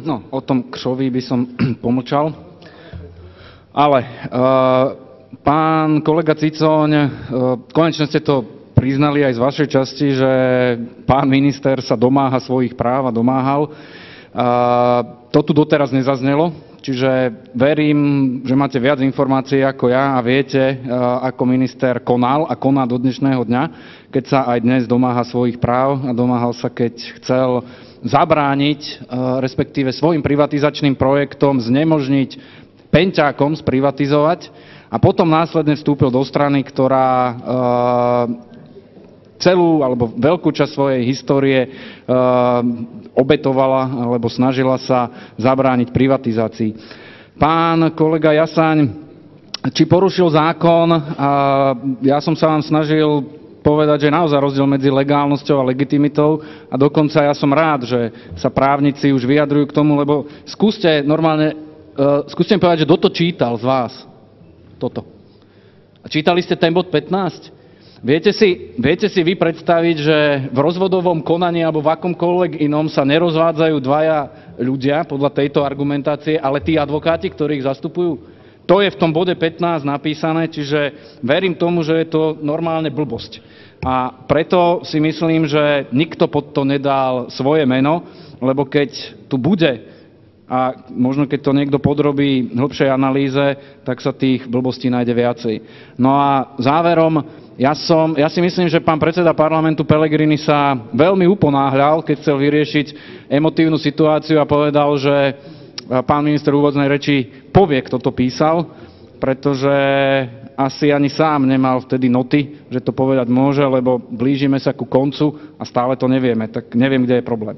No, o tom kšovi by som pomlčal. Ale pán kolega Cicoň, konečne ste to priznali aj z vašej časti, že pán minister sa domáha svojich práv a domáhal. To tu doteraz nezaznelo, čiže verím, že máte viac informácií ako ja a viete, ako minister konal a koná do dnešného dňa, keď sa aj dnes domáha svojich práv a domáhal sa, keď chcel zabrániť, respektíve svojim privatizačným projektom znemožniť penťákom sprivatizovať a potom následne vstúpil do strany, ktorá celú alebo veľkú časť svojej histórie obetovala alebo snažila sa zabrániť privatizácii. Pán kolega Jasaň, či porušil zákon, ja som sa vám snažil povedať, že je naozaj rozdiel medzi legálnosťou a legitimitou a dokonca ja som rád, že sa právnici už vyjadrujú k tomu, lebo skúste mi povedať, že kto to čítal z vás. Toto. A čítali ste ten bod 15? Viete si vy predstaviť, že v rozvodovom konaní alebo v akomkoľvek inom sa nerozvádzajú dvaja ľudia podľa tejto argumentácie, ale tí advokáti, ktorí ich zastupujú? To je v tom bode 15 napísané, čiže verím tomu, že je to normálne blbosť. A preto si myslím, že nikto pod to nedal svoje meno, lebo keď tu bude a možno keď to niekto podrobí hĺbšej analýze, tak sa tých blbostí nájde viacej. No a záverom, ja si myslím, že pán predseda parlamentu Pellegrini sa veľmi uponáhľal, keď chcel vyriešiť emotívnu situáciu a povedal, že pán minister v úvodnej reči povie, kto to písal, pretože asi ani sám nemal vtedy noty, že to povedať môže, lebo blížime sa ku koncu a stále to nevieme, tak neviem, kde je problém.